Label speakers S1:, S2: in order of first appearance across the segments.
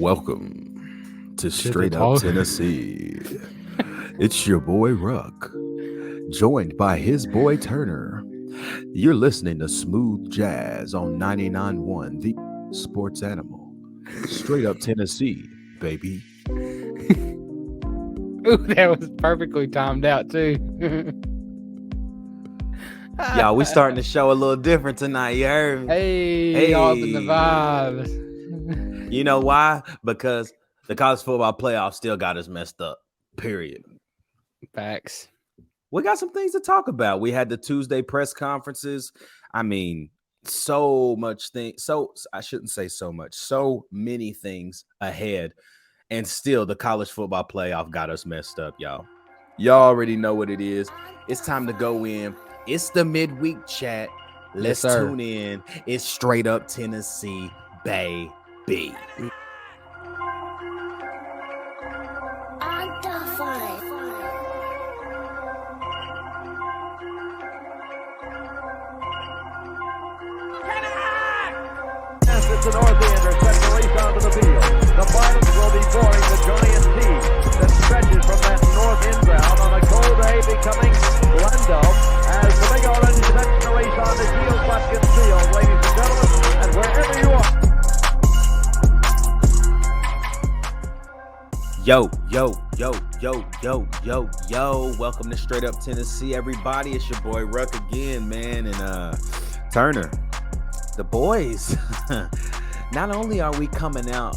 S1: Welcome to
S2: To the
S1: Straight Up
S2: talk.
S1: Tennessee. It's your boy Ruck, joined by his boy Turner. You're listening to Smooth Jazz on 99.1, the sports animal. Straight Up Tennessee, baby.
S2: Ooh, that was perfectly timed out too.
S3: Y'all, we starting to show a little different tonight. You heard me?
S2: Hey, all up in the vibes.
S3: You know why? Because the college football playoff still got us messed up. Period.
S2: Facts.
S3: We got some things to talk about. We had the Tuesday press conferences. I mean, so much things. So I shouldn't say so much. So many things ahead. And still, the college football playoff got us messed up, y'all. Y'all already know what it is. It's time to go in. It's the midweek chat. Let's tune in. It's Straight Up Tennessee, baby.
S4: The North Ender sets the race onto the field. The finals will be boring the giant sea that stretches from that north end ground on a cold day becoming Glendo as the big orange sets the race on the Shield Buckskin Field, ladies and gentlemen, and wherever you are.
S3: Yo. Welcome to Straight Up Tennessee, everybody. It's your boy Ruck again, man. And Turner, the boys. Not only are we coming out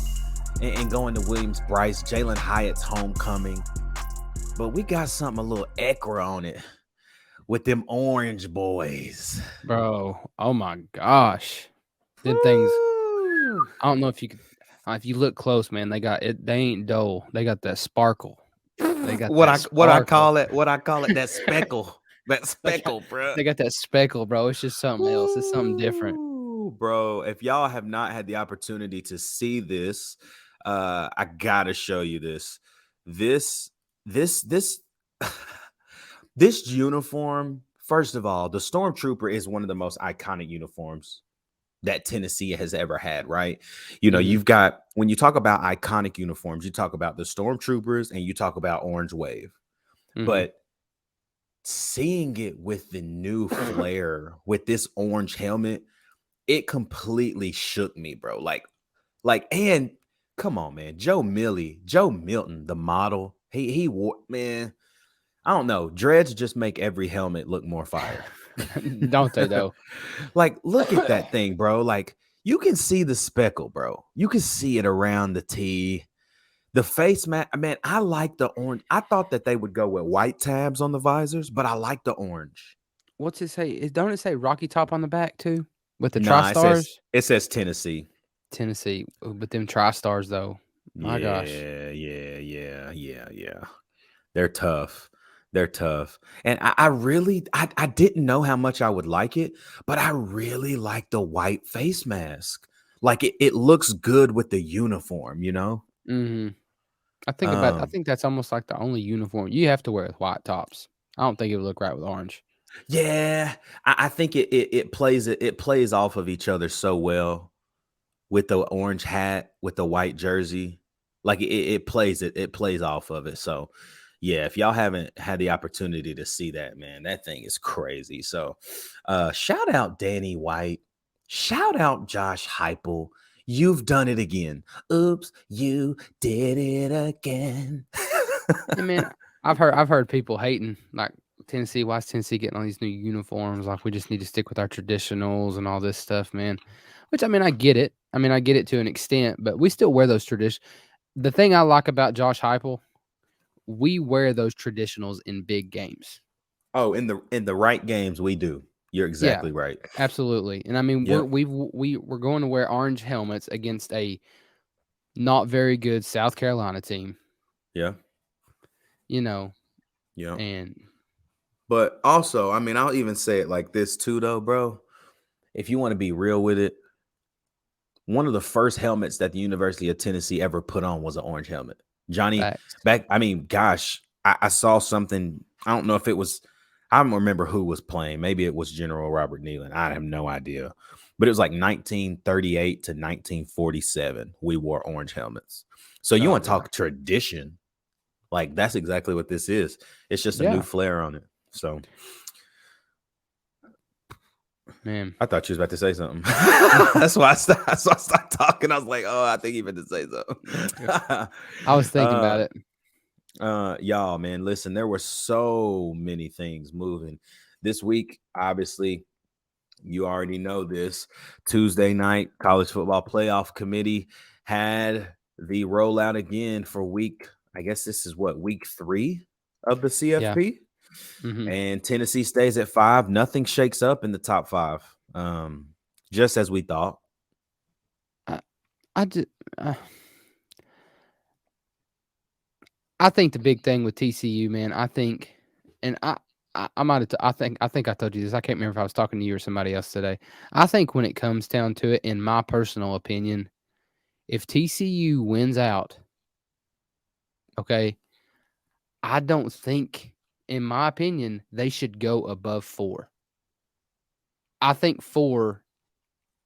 S3: and going to Williams-Brice, Jalen Hyatt's homecoming, but we got something a little extra on it with them orange boys.
S2: Bro, oh my gosh. Them things, I don't know if you could, if you look close, man, they got it. They ain't dull. They got that sparkle. They got
S3: what I call it, that speckle. That speckle, bro.
S2: They got that speckle, bro. It's just something else. It's something different.
S3: Bro, if y'all have not had the opportunity to see this, I gotta show you this. This uniform. First of all, the Stormtrooper is one of the most iconic uniforms that Tennessee has ever had, right? You know, you've got, when you talk about iconic uniforms, you talk about the Stormtroopers and you talk about Orange Wave. But seeing it with the new flair, with this orange helmet, it completely shook me, bro. And come on, man. Joe Milton, the model, he wore, man. I don't know. Dreads just make every helmet look more fire.
S2: Don't they, though?
S3: Like, look at that thing, bro. Like, you can see the speckle, bro. You can see it around the T. The face mask, man, I like the orange. I thought that they would go with white tabs on the visors, but I like the orange.
S2: What's it say? Don't it say Rocky Top on the back, too? With the
S3: Nah,
S2: Tri-Stars?
S3: it says Tennessee.
S2: Tennessee. But them Tri-Stars, though. My gosh.
S3: Yeah. They're tough. And I didn't know how much I would like it, but I really like the white face mask. Like it looks good with the uniform, you know?
S2: Mm-hmm. I think that's almost like the only uniform you have to wear with white tops. I don't think it would look right with orange.
S3: Yeah, I think it plays off of each other so well with the orange hat, with the white jersey. Like it plays off of it. So yeah, if y'all haven't had the opportunity to see that, man, that thing is crazy. So shout out Danny White, shout out Josh Heupel. You've done it again. Oops, you did it again.
S2: I mean, I've heard people hating like Tennessee. Why is Tennessee getting all these new uniforms? Like we just need to stick with our traditionals and all this stuff, man. Which I mean, I get it. I get it to an extent, but we still wear those traditions. The thing I like about Josh Heupel, we wear those traditionals in big games.
S3: Oh, in the right games, we do. You're exactly right.
S2: Absolutely. And I mean, we're going to wear orange helmets against a not very good South Carolina team.
S3: Yeah.
S2: You know.
S3: Yeah.
S1: But also, I mean, I'll even say it like this too, though, bro.
S3: If you want to be real with it, one of the first helmets that the University of Tennessee ever put on was an orange helmet. Johnny, I saw something. I don't know if it was, I don't remember who was playing. Maybe it was General Robert Nealon. I have no idea. but it was like 1938 to 1947. We wore orange helmets. So you want to talk tradition? Like that's exactly what this is. It's just a new flair on it. So,
S2: man,
S3: I thought you was about to say something. That's why I started talking. I was like, oh, I think he meant to say something.
S2: I was thinking about it.
S3: Y'all, man, listen, there were so many things moving this week. Obviously, you already know this. Tuesday night, college football playoff committee had the rollout again for week. I guess this is what, week 3 of the CFP.
S2: Mm-hmm.
S3: And Tennessee stays at 5. Nothing shakes up in the top 5. Just as we thought.
S2: I think the big thing with TCU, man, I think I think I told you this. I can't remember if I was talking to you or somebody else today. I think when it comes down to it, in my personal opinion, if TCU wins out, okay, I don't think, in my opinion, they should go above 4. I think 4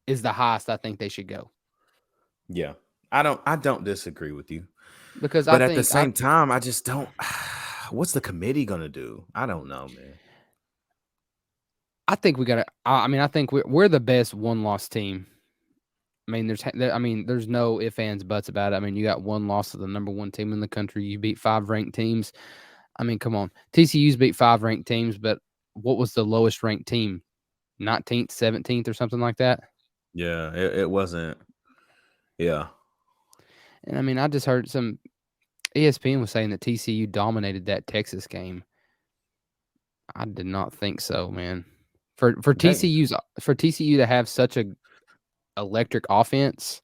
S2: is the highest I think they should go.
S3: Yeah. I don't disagree with you.
S2: Because
S3: but at the same time, I just don't. What's the committee gonna do? I don't know, man.
S2: I think we gotta. I mean, I think we're the best one-loss team. I mean, there's no ifs, ands, buts about it. I mean, you got one loss to the number 1 team in the country. You beat 5 ranked teams. I mean, come on. TCU's beat 5 ranked teams, but what was the lowest ranked team? 19th, 17th, or something like that.
S3: Yeah, it wasn't. Yeah.
S2: And I mean, I just heard some. ESPN was saying that TCU dominated that Texas game. I did not think so, man. For TCU to have such a electric offense,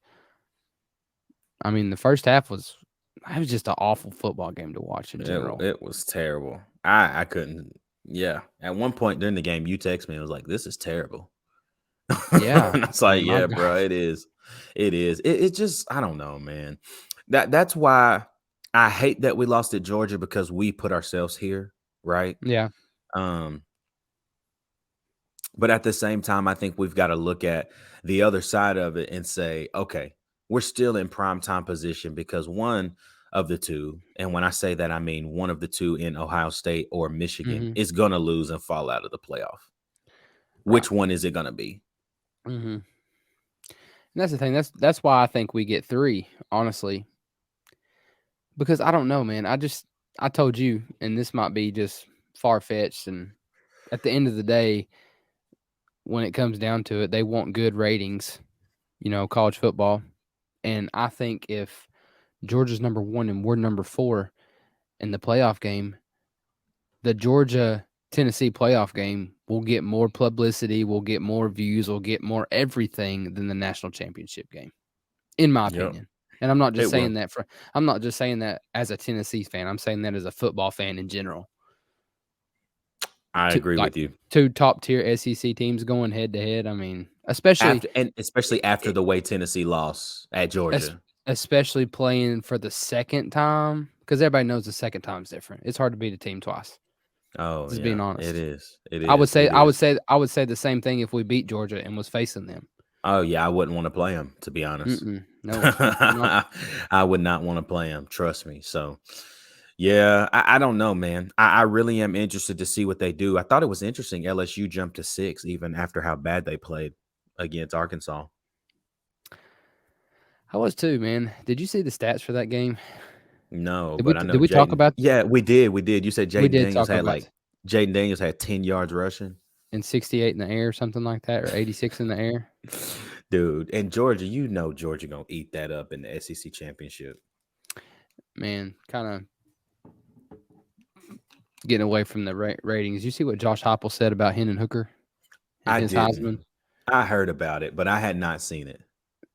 S2: I mean, the first half was just an awful football game to watch in general.
S3: It was terrible. I couldn't. Yeah, at one point during the game, you text me. I was like, "This is terrible."
S2: Yeah,
S3: and I was like, "Yeah, bro, it is. It is. It just, I don't know, man. That's why I hate that we lost at Georgia because we put ourselves here, right?
S2: Yeah.
S3: But at the same time, I think we've got to look at the other side of it and say, okay, we're still in prime time position because one of the two, and when I say that, I mean one of the two in Ohio State or Michigan is going to lose and fall out of the playoff. Which one is it going to be?
S2: Mm-hmm. And that's the thing. That's why I think we get 3, honestly. Because I don't know, man. I told you, and this might be just far-fetched, and at the end of the day, when it comes down to it, they want good ratings, college football. And I think if Georgia's number 1 and we're number 4 in the playoff game, the Georgia-Tennessee playoff game will get more publicity, will get more views, will get more everything than the national championship game, in my opinion. And I'm not just saying that I'm not just saying that as a Tennessee fan. I'm saying that as a football fan in general.
S3: I agree with you.
S2: 2 top-tier SEC teams going head-to-head. I mean, especially
S3: after the way Tennessee lost at Georgia.
S2: Especially playing for the second time, because everybody knows the second time's different. It's hard to beat a team twice.
S3: Oh,
S2: just being honest.
S3: It is.
S2: I would say the same thing if we beat Georgia and was facing them.
S3: Oh, yeah, I wouldn't want to play them, to be honest.
S2: No.
S3: I would not want to play them, trust me. So, yeah, I don't know, man. I really am interested to see what they do. I thought it was interesting LSU jumped to 6 even after how bad they played against Arkansas.
S2: I was too, man. Did you see the stats for that game?
S3: No,
S2: but I know. Did we talk about?
S3: Yeah, we did. You said Jaden Daniels had 10 yards rushing
S2: and 68 in the air, something like that, or 86 in the air.
S3: Dude, and Georgia, Georgia gonna eat that up in the SEC championship.
S2: Man, kind of getting away from the ratings. You see what Josh Heupel said about Hendon Hooker and his Heisman?
S3: I heard about it, but I had not seen it.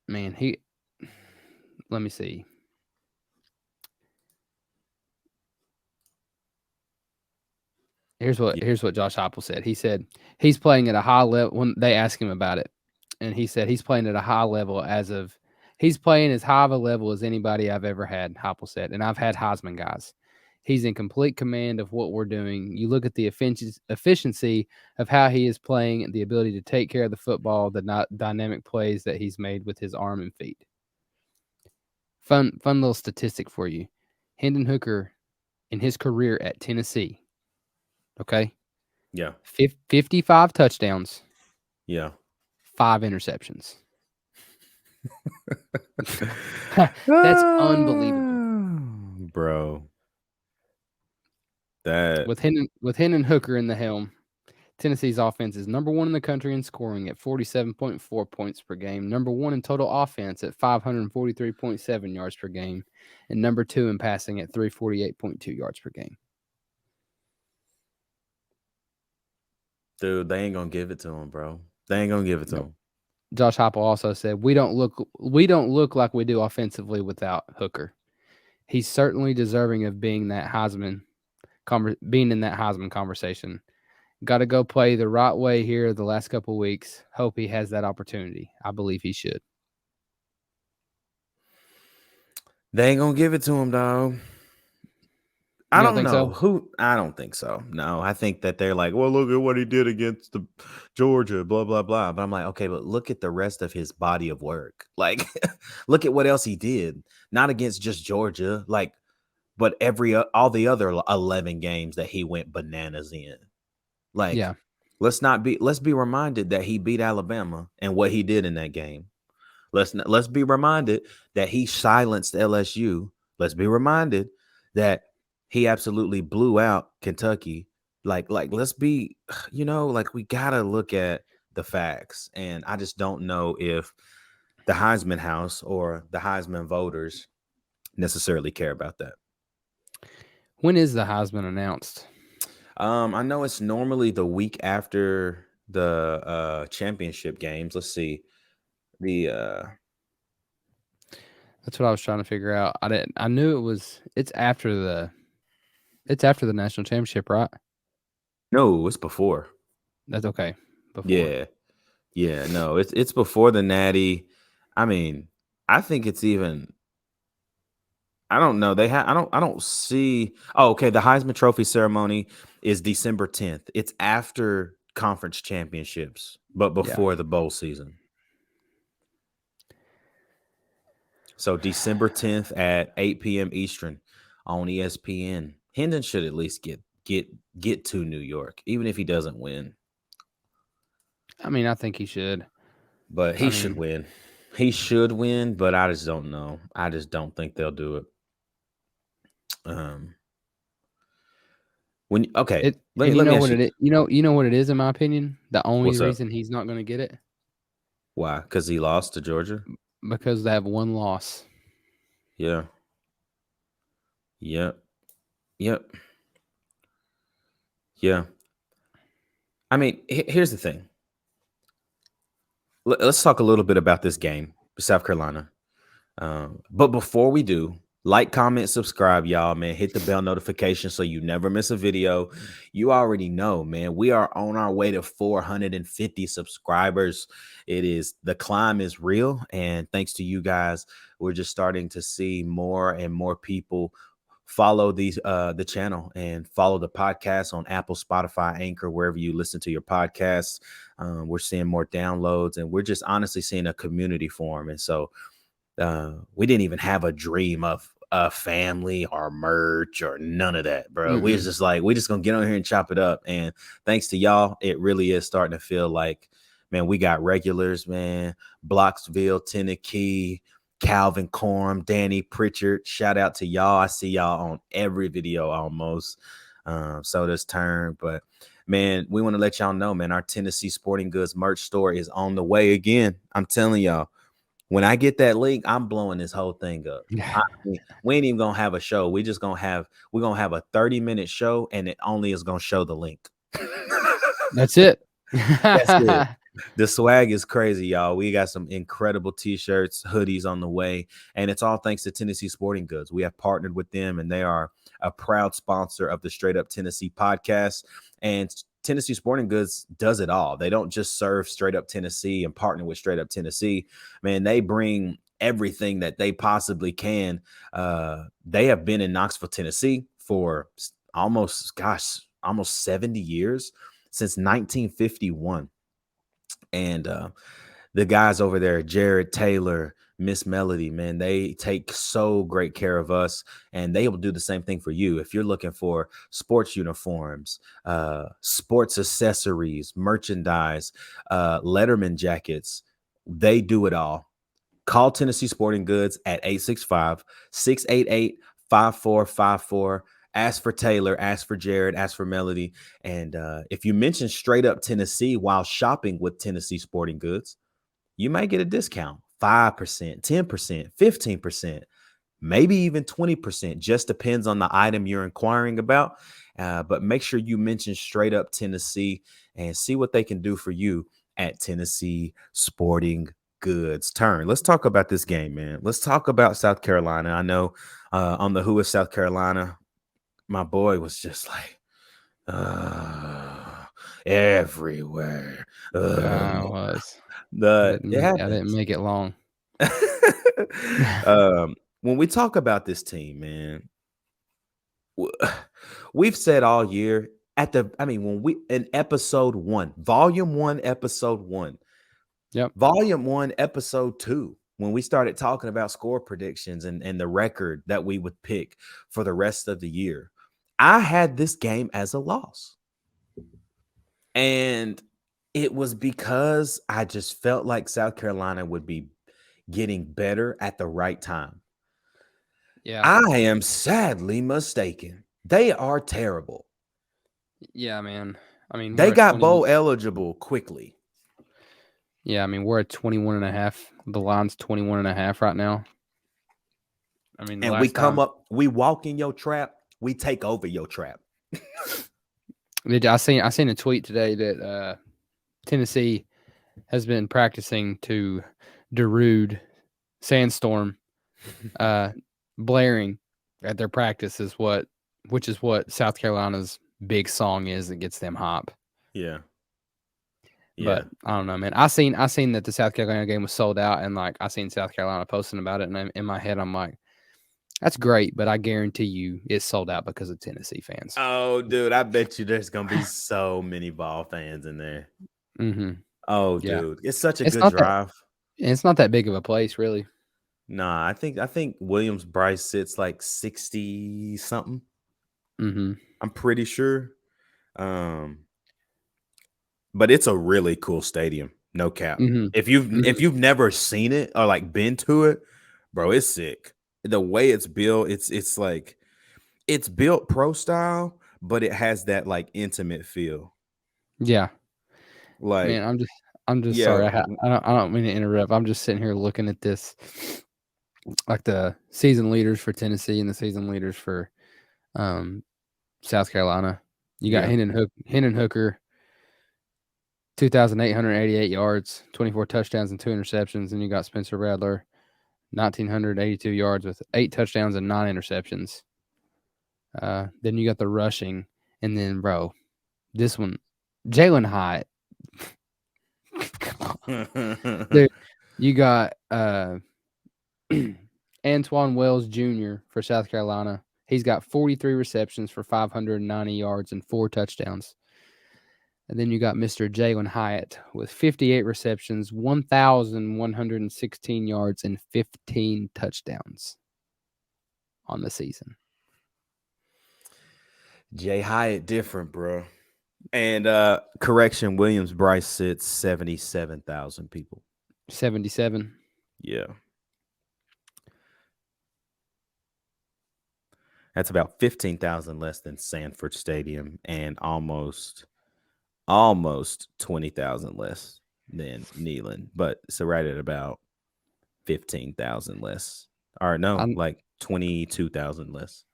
S2: Man, let me see. Here's what Josh Heupel said. He said he's playing at a high level when they asked him about it. And he said he's playing at a high level he's playing as high of a level as anybody I've ever had, Heupel said. And I've had Heisman guys. He's in complete command of what we're doing. You look at the efficiency of how he is playing, the ability to take care of the football, the dynamic plays that he's made with his arm and feet. Fun little statistic for you. Hendon Hooker, in his career at Tennessee, okay?
S3: Yeah.
S2: 55 touchdowns,
S3: Yeah.
S2: 5 interceptions. That's unbelievable,
S3: bro. That
S2: with Hendon Hooker in the helm. Tennessee's offense is number 1 in the country in scoring at 47.4 points per game, number 1 in total offense at 543.7 yards per game, and number 2 in passing at 348.2 yards per game.
S3: dude, they ain't gonna give it to him, bro. They ain't gonna give it to him.
S2: Josh Heupel also said, we don't look like we do offensively without Hooker. He's certainly deserving of being that Heisman being in that Heisman conversation. Got to go play the right way here the last couple of weeks. Hope he has that opportunity. I believe he should.
S3: They ain't gonna give it to him, dog. I don't know. I don't think so. No, I think that they're like, well, look at what he did against the Georgia, blah, blah, blah. But I'm like, okay, but look at the rest of his body of work. Like, look at what else he did. Not against just Georgia, like, but all the other 11 games that he went bananas in. Like,
S2: yeah.
S3: let's be reminded that he beat Alabama and what he did in that game. Let's be reminded that he silenced LSU. Let's be reminded that he absolutely blew out Kentucky. Like let's be, like we gotta look at the facts. And I just don't know if the Heisman house or the Heisman voters necessarily care about that.
S2: When is the Heisman announced?
S3: I know it's normally the week after the championship games. Let's see.
S2: That's what I was trying to figure out. I knew it's after the national championship, right?
S3: No, it's before.
S2: That's okay.
S3: Before. Yeah. No, it's before the Natty. I mean, I think it's even. I don't know. I don't see. Oh, okay. The Heisman Trophy ceremony is December 10th. It's after conference championships, but before the bowl season. So December 10th at 8 p.m. Eastern on ESPN. Hendon should at least get to New York, even if he doesn't win.
S2: I mean, I think he should.
S3: But he should win. He should win, but I just don't know. I just don't think they'll do it. Let me ask you.
S2: You know what it is, in my opinion? The only reason he's not going to get it.
S3: Why? Because he lost to Georgia?
S2: Because they have one loss.
S3: Yeah. Yep. Yeah. I mean, here's the thing. Let's talk a little bit about this game, South Carolina. But before we do, like, comment, subscribe, y'all, man. Hit the bell notification so you never miss a video. You already know, man. We are on our way to 450 subscribers. The climb is real. And thanks to you guys, we're just starting to see more and more people follow the channel and follow the podcast on Apple, Spotify, Anchor, wherever you listen to your podcasts. We're seeing more downloads, and we're just honestly seeing a community form. And so we didn't even have a dream of a family or merch or none of that, bro. Mm-hmm. We was just like, we just gonna get on here and chop it up. And thanks to y'all, it really is starting to feel like, man, we got regulars, man. Blocksville, Tennessee, Calvin Corm, Danny Pritchard. Shout out to y'all. I see y'all on every video almost. So does Turn. But man, we want to let y'all know, man, our Tennessee Sporting Goods merch store is on the way again. I'm telling y'all. When I get that link, I'm blowing this whole thing up. We ain't even gonna have a show. We're gonna have a 30-minute show, and it only is gonna show the link.
S2: That's it.
S3: That's it. The swag is crazy, y'all. We got some incredible t-shirts, hoodies on the way, and it's all thanks to Tennessee Sporting Goods. We have partnered with them, and they are a proud sponsor of the Straight Up Tennessee podcast. And Tennessee Sporting Goods does it all. They don't just serve Straight Up Tennessee and partner with Straight Up Tennessee. Man, they bring everything that they possibly can. They have been in Knoxville, Tennessee for almost 70 years, since 1951. And the guys over there, Jared, Taylor, Miss Melody, man, they take so great care of us, and they will do the same thing for you. If you're looking for sports uniforms, sports accessories, merchandise, Letterman jackets, they do it all. Call Tennessee Sporting Goods at 865-688-5454. Ask for Taylor, ask for Jared, ask for Melody. And if you mention straight up Tennessee while shopping with Tennessee Sporting Goods, you might get a discount, 5%, 10%, 15%, maybe even 20%. Just depends on the item you're inquiring about. But make sure you mention straight up Tennessee and see what they can do for you at Tennessee Sporting Goods. Turn. Let's talk about this game, man. Let's talk about South Carolina. I know on the Who is South Carolina, my boy was just like, everywhere.
S2: I was.
S3: I
S2: I didn't make it long.
S3: When we talk about this team, man, we've said all year when we in episode 1, volume 1, episode 1, volume 1, episode 2, when we started talking about score predictions and the record that we would pick for the rest of the year, I had this game as a loss. And it was because I just felt like South Carolina would be getting better at the right time.
S2: Yeah.
S3: I am sadly mistaken. They are terrible.
S2: Yeah, man. I mean,
S3: they got bowl eligible quickly.
S2: Yeah, I mean, we're at 21.5. The line's 21.5 right now. I mean,
S3: and we walk in your trap, we take over your trap.
S2: I seen a tweet today that Tennessee has been practicing to Darude Sandstorm blaring at their practice which is what South Carolina's big song is that gets them hype.
S3: Yeah.
S2: But I don't know, man. I seen that the South Carolina game was sold out, and like I seen South Carolina posting about it, and in my head I'm like, that's great, but I guarantee you it's sold out because of Tennessee fans.
S3: Oh, dude, I bet you there's gonna be so many Vol fans in there.
S2: Mm-hmm.
S3: Oh, dude, it's such a good drive.
S2: It's not that big of a place, really.
S3: Nah, I think Williams-Brice sits like 60 something.
S2: Mm-hmm.
S3: I'm pretty sure. But it's a really cool stadium, no cap.
S2: Mm-hmm.
S3: If you've never seen it or like been to it, bro, it's sick. The way it's built, it's like it's built pro style, but it has that like intimate feel.
S2: Yeah.
S3: Like,
S2: man, I'm just sorry. I don't mean to interrupt. I'm just sitting here looking at this, like the season leaders for Tennessee and the season leaders for South Carolina. You got Hendon Hooker, 2,888 yards, 24 touchdowns and 2 interceptions, and you got Spencer Rattler, 1,982 yards with 8 touchdowns and 9 interceptions. Then you got the rushing, and then, bro, this one, Jalen Hyatt. Dude, you got Antoine Wells Jr. for South Carolina. He's got 43 receptions for 590 yards and 4 touchdowns. And then you got Mr. Jalen Hyatt with 58 receptions, 1,116 yards, and 15 touchdowns on the season.
S3: Jay Hyatt different, bro. And correction, Williams-Brice sits 77,000 people.
S2: 77?
S3: Yeah. That's about 15,000 less than Sanford Stadium and almost 20,000 less than Neyland. But it's right at about 15,000 less. Or no, like 22,000 less.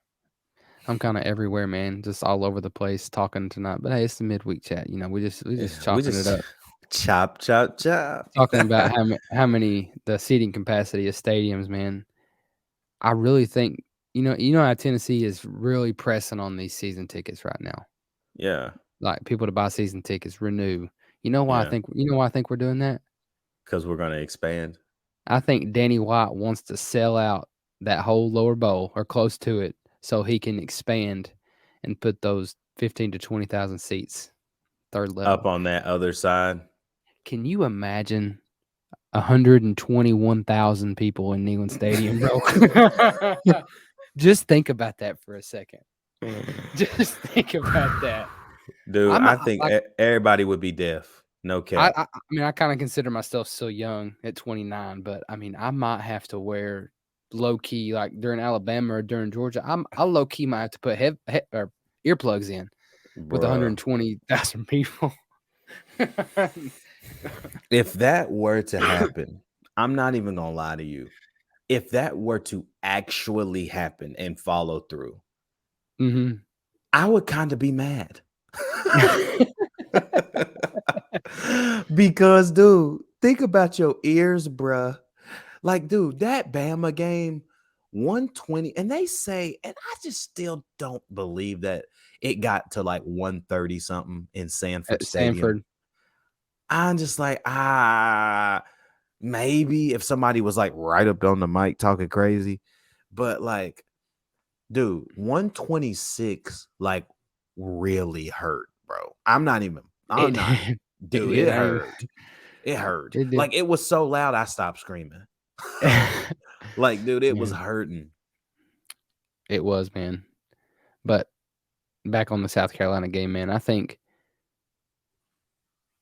S2: I'm kind of everywhere, man. Just all over the place talking tonight. But hey, it's the midweek chat. You know, we just chopping it up.
S3: Chop.
S2: Talking about how many the seating capacity of stadiums, man. I really think you know how Tennessee is really pressing on these season tickets right now.
S3: Yeah.
S2: Like people to buy season tickets, renew. You know why I think we're doing that?
S3: Because we're gonna expand.
S2: I think Danny White wants to sell out that whole lower bowl or close to it so he can expand and put those 15 to 20,000 seats third level
S3: Up on that other side.
S2: Can you imagine 121,000 people in Neyland Stadium, bro? Just think about that for a second. Just think about that.
S3: Dude, I think everybody would be deaf. No cap.
S2: I mean, I kind of consider myself still young at 29, but I mean, I might have to wear low key, like during Alabama or during Georgia. I low key might have to put or earplugs in with 120,000 people.
S3: If that were to happen, I'm not even gonna lie to you. If that were to actually happen and follow through, I would kind of be mad. Because, dude, think about your ears, bruh. Like, dude, that Bama game, 120, and they say, and I just still don't believe that it got to like 130 something in Sanford Stadium. I'm just like, maybe if somebody was like right up on the mic talking crazy, but like, dude, 126 like really hurt, bro. Dude, it hurt. It hurt. Like, it was so loud, I stopped screaming. Like, dude, it was hurting.
S2: It was, man. But back on the South Carolina game, man, I think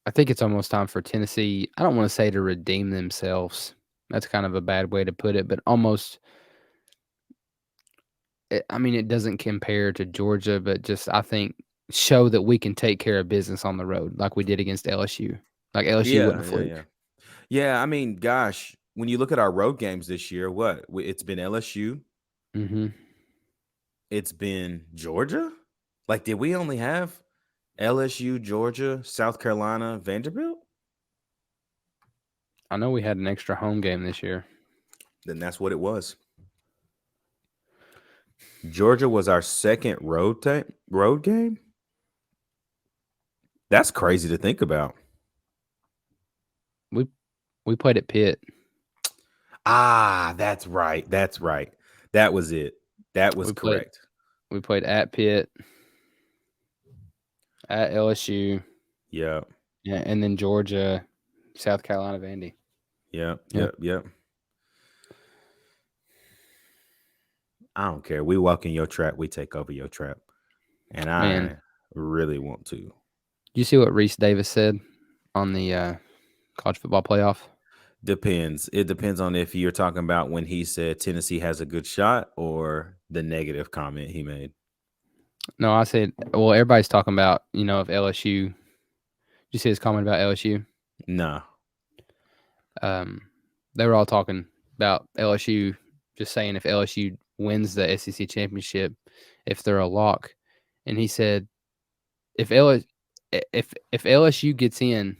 S2: it's almost time for Tennessee. I don't want to say to redeem themselves. That's kind of a bad way to put it, but almost. I mean, it doesn't compare to Georgia, but just I think show that we can take care of business on the road like we did against LSU. Like LSU wouldn't fluke.
S3: Yeah, I mean, gosh, when you look at our road games this year, it's been LSU. It's been Georgia. Like, did we only have LSU, Georgia, South Carolina, Vanderbilt?
S2: I know we had an extra home game this year.
S3: Then that's what it was. Georgia was our second road game. That's crazy to think about.
S2: We played at Pitt.
S3: That's right. That was it. That was correct.
S2: We played at Pitt, at LSU.
S3: Yeah.
S2: Yeah, and then Georgia, South Carolina, Vandy.
S3: Yep. I don't care. We walk in your trap, we take over your trap. And I really want to.
S2: You see what Reese Davis said on the college football playoff?
S3: Depends. It depends on if you're talking about when he said Tennessee has a good shot or the negative comment he made.
S2: No, I said, well, everybody's talking about, if LSU. Did you see his comment about LSU?
S3: No.
S2: They were all talking about LSU, just saying if LSU wins the SEC championship, if they're a lock. And he said, if LSU gets in,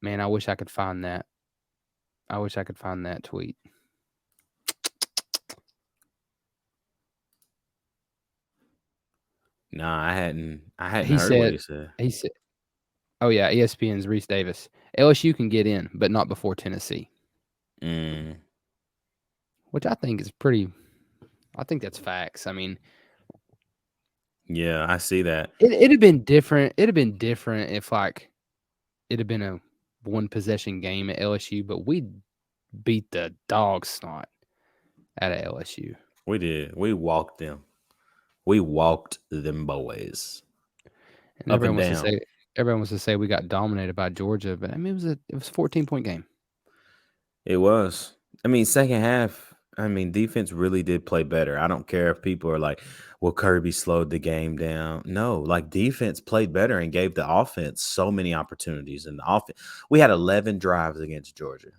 S2: man, I wish I could find that. I wish I could find that tweet.
S3: Nah, I hadn't heard what he said.
S2: He said, oh yeah, ESPN's Reese Davis. LSU can get in, but not before Tennessee. Which I think is I think that's facts. I mean,
S3: yeah, I see that.
S2: It'd have been different. It'd have been different if it'd have been a one possession game at LSU, but we beat the dog snot out of LSU.
S3: We did. We walked them. We walked them boys.
S2: And everyone wants to say we got dominated by Georgia, but I mean it was a 14-point game.
S3: It was. I mean, second half, defense really did play better. I don't care if people are like, well, Kirby slowed the game down. No, like, defense played better and gave the offense so many opportunities. And the offense, we had 11 drives against Georgia.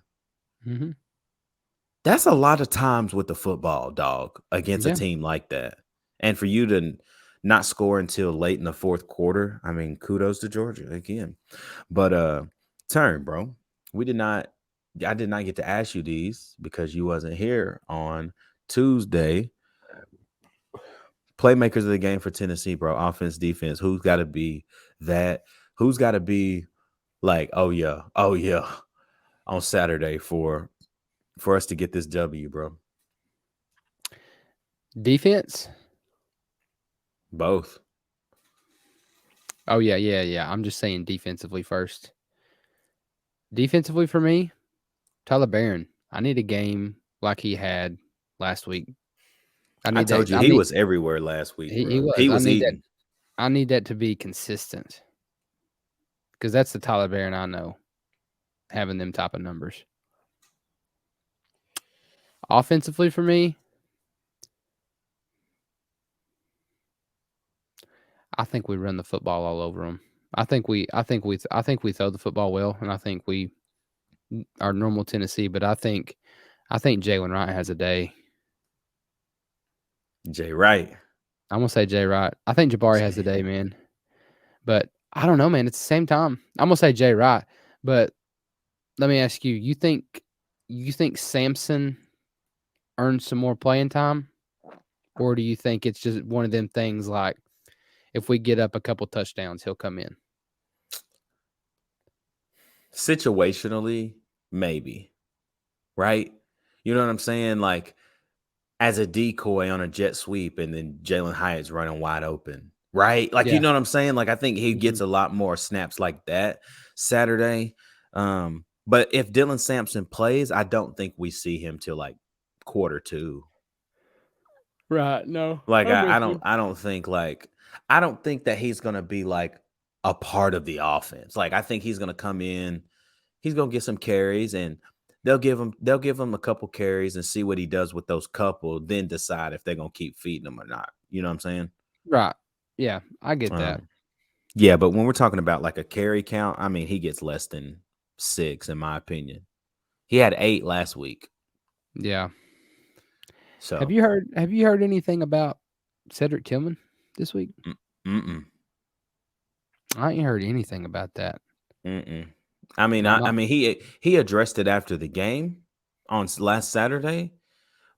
S3: That's a lot of times with the football, dog, against a team like that. And for you to not score until late in the fourth quarter, I mean, kudos to Georgia again. But Turn, bro, I did not get to ask you these because you wasn't here on Tuesday. Playmakers of the game for Tennessee, bro. Offense, defense. Who's got to be that? Who's got to be like, oh yeah, on Saturday for us to get this W, bro?
S2: Defense?
S3: Both.
S2: Oh, yeah. I'm just saying defensively first. Defensively for me, Tyler Barron. I need a game like he had last week.
S3: I told you he was everywhere last week,
S2: he
S3: bro.
S2: was.
S3: He was eating.
S2: I need that to be consistent because that's the Tyler Barron I know, having them type of numbers. Offensively for me, I think we run the football all over them. I think we throw the football well, and I think we are normal Tennessee. But I think Jalen Wright has a day.
S3: Jay Wright.
S2: I'm gonna say Jay Wright. I think Jabari has a day, man. But I don't know, man. It's the same time. I'm gonna say Jay Wright. But let me ask you: you think Samson earned some more playing time, or do you think it's just one of them things like if we get up a couple touchdowns, he'll come in?
S3: Situationally, maybe. Right? You know what I'm saying? Like, as a decoy on a jet sweep, and then Jalen Hyatt's running wide open. Right? Like, you know what I'm saying? Like, I think he gets a lot more snaps like that Saturday. But if Dylan Sampson plays, I don't think we see him till like quarter 2.
S2: Right. No.
S3: Like I don't think that he's gonna be like a part of the offense. Like I think he's gonna come in, he's gonna get some carries, and they'll give him a couple carries and see what he does with those couple, then decide if they're gonna keep feeding him or not. You know what I'm saying?
S2: Right. Yeah, I get that.
S3: Yeah, but when we're talking about like a carry count, I mean he gets less than 6 in my opinion. He had 8 last week.
S2: Yeah.
S3: So
S2: have you heard anything about Cedric Tillman this week?
S3: Mm-mm.
S2: I ain't heard anything about that.
S3: Mm-mm. I mean, he addressed it after the game on last Saturday,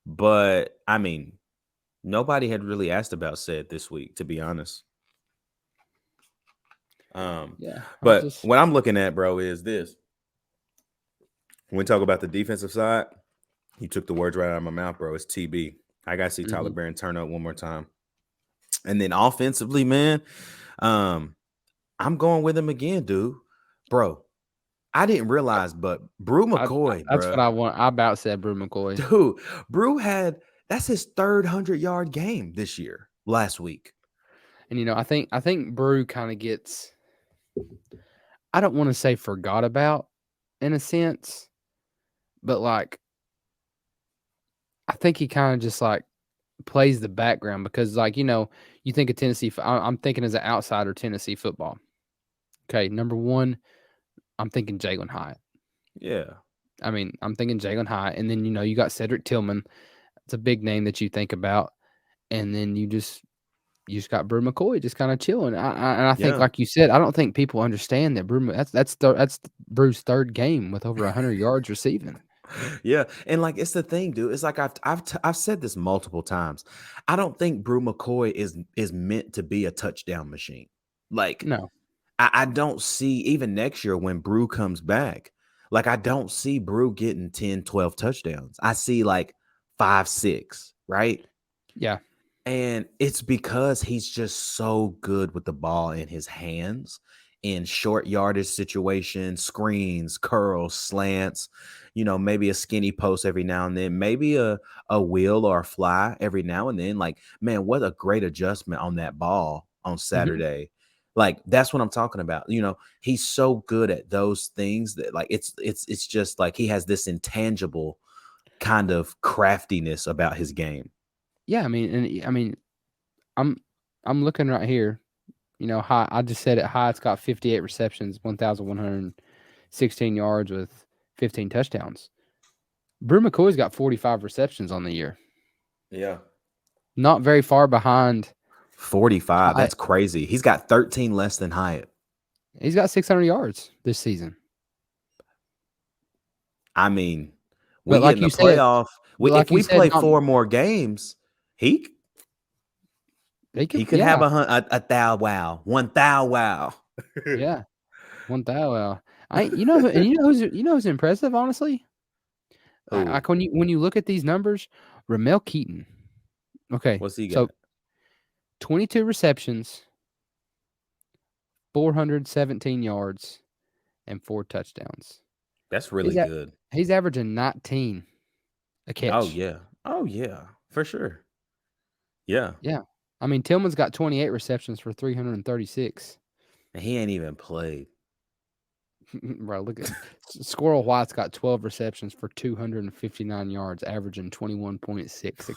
S3: but I mean, nobody had really asked about Ced this week, to be honest.
S2: Yeah,
S3: but what I'm looking at, bro, is this. When we talk about the defensive side, you took the words right out of my mouth, bro. It's TB. I gotta see Tyler Barron turn up one more time. And then offensively, man, I'm going with him again, dude. Bro, I didn't realize, but Brew McCoy,
S2: that's what I want. I about said Brew McCoy.
S3: Dude, Brew that's his third 100-yard game this year, last week.
S2: And, you know, I think Brew kind of gets, I don't want to say forgot about in a sense, but like, I think he kind of just like plays the background because, like, you know, you think of Tennessee. I'm thinking as an outsider, Tennessee football. Okay, number one, I'm thinking Jalen Hyatt.
S3: Yeah.
S2: I mean, I'm thinking Jalen Hyatt. And then, you know, you got Cedric Tillman. It's a big name that you think about. And then you just got Brew McCoy just kind of chilling. And I think, like you said, I don't think people understand that Brew. That's Brew's third game with over 100 yards receiving.
S3: Yeah, and like it's the thing, dude. It's like I've said this multiple times. I don't think Brew McCoy is meant to be a touchdown machine. Like,
S2: no,
S3: I don't see even next year when Brew comes back. Like, I don't see Brew getting 10, 12 touchdowns. I see like 5, 6, right?
S2: Yeah.
S3: And it's because he's just so good with the ball in his hands in short yardage situations, screens, curls, slants, you know, maybe a skinny post every now and then, maybe a wheel or a fly every now and then. Like, man, what a great adjustment on that ball on Saturday. Like, that's what I'm talking about. You know, he's so good at those things that like it's just like he has this intangible kind of craftiness about his game.
S2: Yeah, I mean, I'm looking right here. You know, I just said it. Hyatt's got 58 receptions, 1,116 yards with 15 touchdowns. Brew McCoy's got 45 receptions on the year.
S3: Yeah,
S2: not very far behind.
S3: 45.
S2: Hyatt.
S3: That's crazy. He's got 13 less than Hyatt.
S2: He's got 600 yards this season.
S3: I mean, we get in the playoff. If we play 4 more games, he could have a thou wow, 1 thou wow.
S2: Yeah, 1 thou wow. You know who's impressive, honestly. Like when you look at these numbers, Ramel Keaton, Okay.
S3: What's he
S2: So
S3: got?
S2: 22 receptions, 417 yards, and 4 touchdowns.
S3: That's really good.
S2: He's averaging 19 a catch.
S3: Oh yeah. Oh yeah. For sure. Yeah.
S2: Yeah. I mean, Tillman's got 28 receptions for 336.
S3: And he ain't even played.
S2: Bro, look at Squirrel White's got 12 receptions for 259 yards, averaging 21.6 a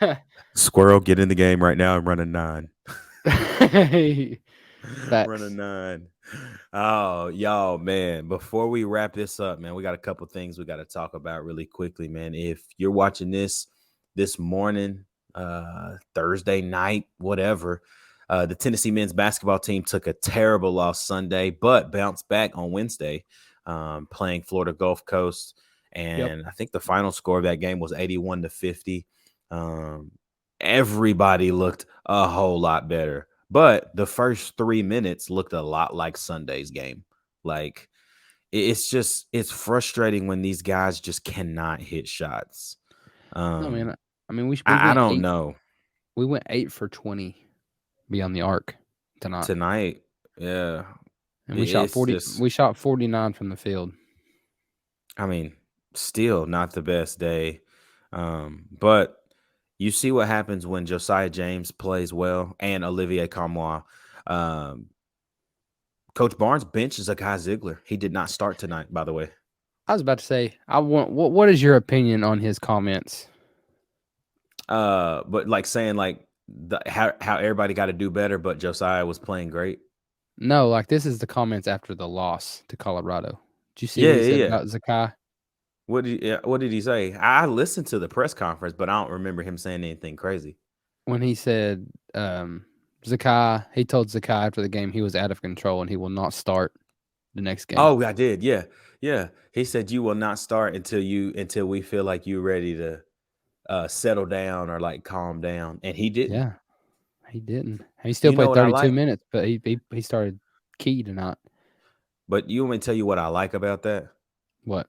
S2: catch.
S3: Squirrel, get in the game right now and run a 9.
S2: Facts.
S3: Run a 9. Oh, y'all, man. Before we wrap this up, man, we got a couple things we got to talk about really quickly, man. If you're watching this morning, Thursday night, whatever, the Tennessee men's basketball team took a terrible loss Sunday, but bounced back on Wednesday, playing Florida Gulf Coast. And I think the final score of that game was 81-50. Everybody looked a whole lot better, but the first 3 minutes looked a lot like Sunday's game. Like, it's frustrating when these guys just cannot hit shots.
S2: No, man. I mean,
S3: I don't know.
S2: We went 8 for 20 beyond the arc tonight.
S3: Yeah.
S2: And we shot 40. We shot 49 from the field.
S3: I mean, still not the best day. But you see what happens when Josiah James plays well and Olivier Camois. Coach Barnes benches Zakai Ziegler. He did not start tonight, by the way.
S2: I was about to say, what is your opinion on his comments?
S3: But like saying like how everybody got to do better, but Josiah was playing great.
S2: No, like this is the comments after the loss to Colorado. Did you see what he said about Zakai?
S3: What did he say? I listened to the press conference, but I don't remember him saying anything crazy.
S2: When he said Zakai, he told Zakai after the game he was out of control and he will not start the next game.
S3: Oh, I did. Yeah. Yeah. He said you will not start until we feel like you're ready to settle down or like calm down. And he didn't.
S2: Yeah. He didn't. He still played 32 minutes, but he started key tonight.
S3: But you want me to tell you what I like about that?
S2: What?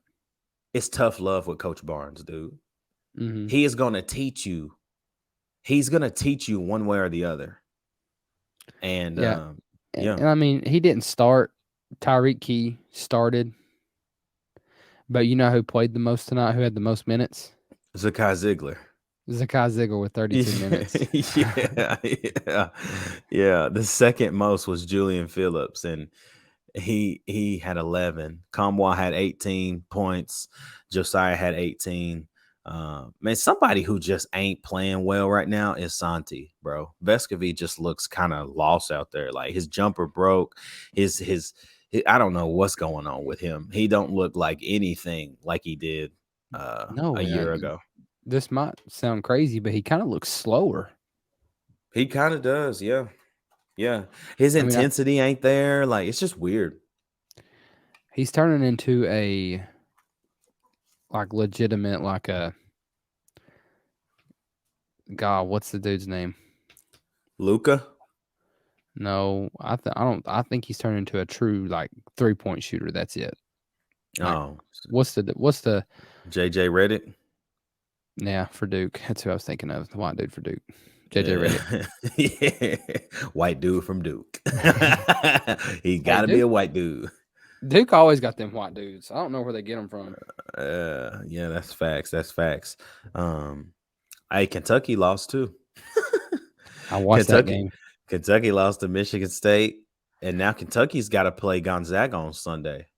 S3: It's tough love with Coach Barnes, dude.
S2: Mm-hmm.
S3: He is going to teach you. He's going to teach you one way or the other. And
S2: And I mean, he didn't start. Tyreek Key started. But you know who played the most tonight? Who had the most minutes?
S3: Zakai Ziegler.
S2: Zakai Ziegler with 32 minutes.
S3: Yeah. The second most was Julian Phillips, and he had 11. Camois had 18 points. Josiah had 18. Man, somebody who just ain't playing well right now is Santi, bro. Vescovi just looks kind of lost out there. Like his jumper broke. His I don't know what's going on with him. He don't look like anything like he did a year ago.
S2: This might sound crazy, but he kind of looks slower.
S3: He kind of does, yeah. Yeah. His intensity ain't there. Like, it's just weird.
S2: He's turning into a legitimate, God, what's the dude's name?
S3: Luka?
S2: No, I think he's turning into a true 3-point shooter. That's it. What's the
S3: JJ Redick?
S2: Yeah, for Duke. That's who I was thinking of. The white dude for Duke. JJ
S3: Redick. Yeah. White dude from Duke. He got to be a white dude.
S2: Duke always got them white dudes. I don't know where they get them from.
S3: Yeah, that's facts. That's facts. Kentucky lost too.
S2: I watched that game.
S3: Kentucky lost to Michigan State, and now Kentucky's got to play Gonzaga on Sunday.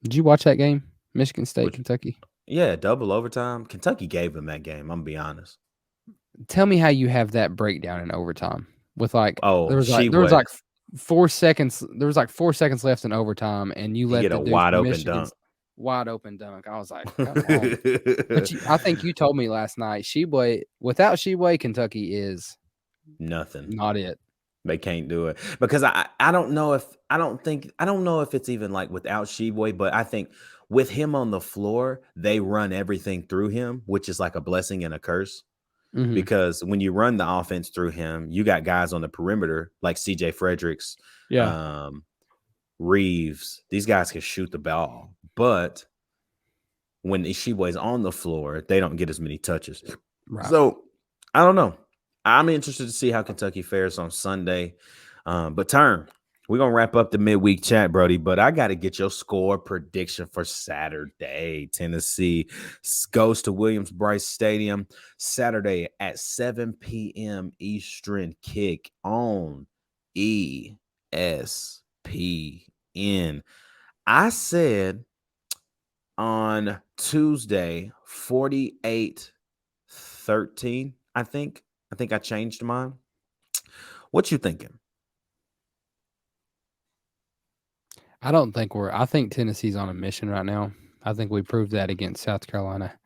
S2: Did you watch that game? Michigan State, Kentucky?
S3: Yeah, double overtime. Kentucky gave them that game. I'm going to be honest.
S2: Tell me how you have that breakdown in overtime with there was 4 seconds. There was 4 seconds left in overtime, and you let the
S3: wide open dunk.
S2: Wide open dunk. I was like, come on. But I think you told me last night, without Sheway, Kentucky is
S3: nothing.
S2: Not it.
S3: They can't do it because I don't know if it's even without Sheboy, but I think with him on the floor, they run everything through him, which is like a blessing and a curse. Mm-hmm. Because when you run the offense through him, you got guys on the perimeter like CJ Fredericks, Reeves. These guys can shoot the ball, but when Sheboy's on the floor, they don't get as many touches.
S2: Right.
S3: So I don't know. I'm interested to see how Kentucky fares on Sunday. But Turn, we're gonna wrap up the midweek chat, Brody. But I got to get your score prediction for Saturday. Tennessee goes to Williams-Brice Stadium Saturday at 7 p.m. Eastern kick on ESPN. I said on Tuesday 48-13. I think I changed mine. What you thinking?
S2: I think Tennessee's on a mission right now. I think we proved that against South Carolina.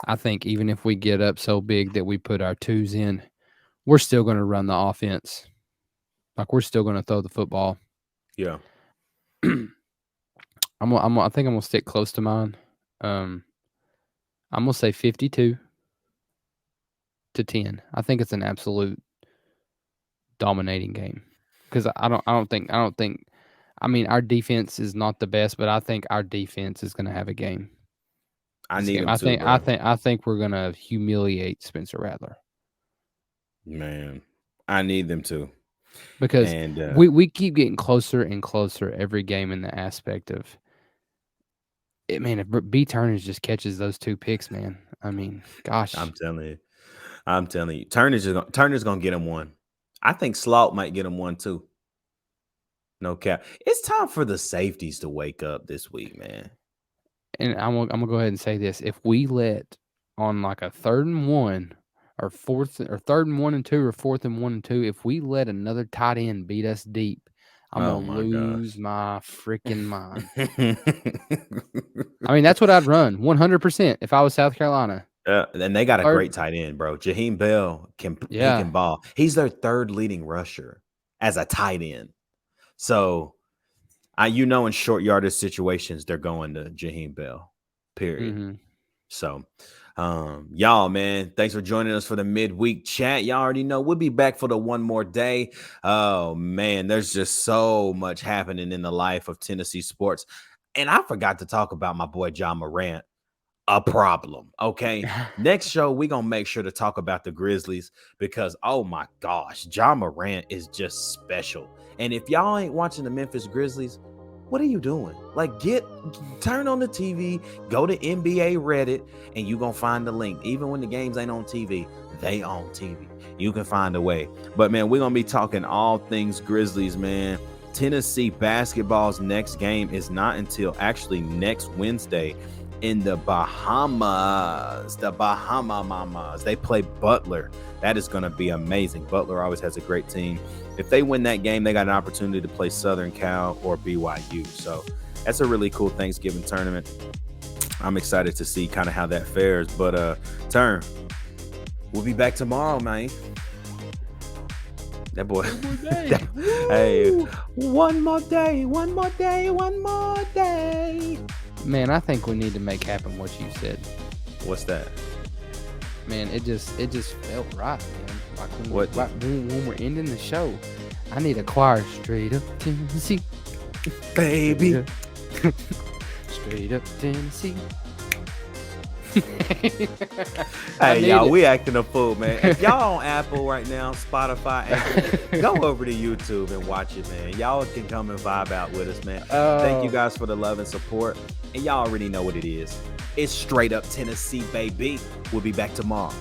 S2: I think even if we get up so big that we put our twos in, we're still going to run the offense. Like, we're still going to throw the football.
S3: Yeah.
S2: I think I'm going to stick close to mine. I'm going to say 52-10. I think it's an absolute dominating game. Because I don't think I mean, our defense is not the best, but I think our defense is going to have a game.
S3: I need him
S2: I
S3: too,
S2: think we're going to humiliate Spencer Rattler.
S3: Man, I need them to.
S2: Because we keep getting closer and closer every game in the aspect of it. Man, if B. Turner just catches those 2 picks, man, I mean, gosh.
S3: I'm telling you. Turner's going to get him one. I think Slout might get him one too. No cap. It's time for the safeties to wake up this week, man.
S2: And I'm gonna go ahead and say this: if we let on like a 3rd and 1, or 3rd and 1 and 2, or 4th and 1 and 2, if we let another tight end beat us deep, I'm gonna lose my freaking mind. I mean, that's what I'd run 100% if I was South Carolina.
S3: And they got a great tight end, bro. Jaheim Bell he can ball. He's their 3rd leading rusher as a tight end. So, in short yardage situations, they're going to Jaheim Bell, period.
S2: Mm-hmm.
S3: So, y'all, man, thanks for joining us for the midweek chat. Y'all already know we'll be back for the one more day. Oh, man, there's just so much happening in the life of Tennessee sports. And I forgot to talk about my boy John Morant. A problem. Okay. Next show, we're going to make sure to talk about the Grizzlies because, oh my gosh, John Morant is just special. And if y'all ain't watching the Memphis Grizzlies, what are you doing? Like, turn on the TV, go to NBA Reddit, and you're going to find the link. Even when the games ain't on TV, they on TV. You can find a way. But, man, we're going to be talking all things Grizzlies, man. Tennessee basketball's next game is not until actually next Wednesday in the Bahamas. The Bahama Mamas. They play Butler. That is going to be amazing. Butler always has a great team. If they win that game, they got an opportunity to play Southern Cal or BYU. So that's a really cool Thanksgiving tournament. I'm excited to see kind of how that fares. But Turn, we'll be back tomorrow, man. That boy. Hey, one more day.
S2: Man, I think we need to make happen what you said.
S3: What's that?
S2: Man, it just felt right, man. Like when we're ending the show, I need a choir straight up Tennessee,
S3: baby.
S2: Straight up Tennessee.
S3: Hey, y'all, we acting a fool, man. If y'all on Apple right now, Spotify, go over to YouTube and watch it, man. Y'all can come and vibe out with us, man. Thank you guys for the love and support. And y'all already know what it is. It's straight up Tennessee, baby. We'll be back tomorrow.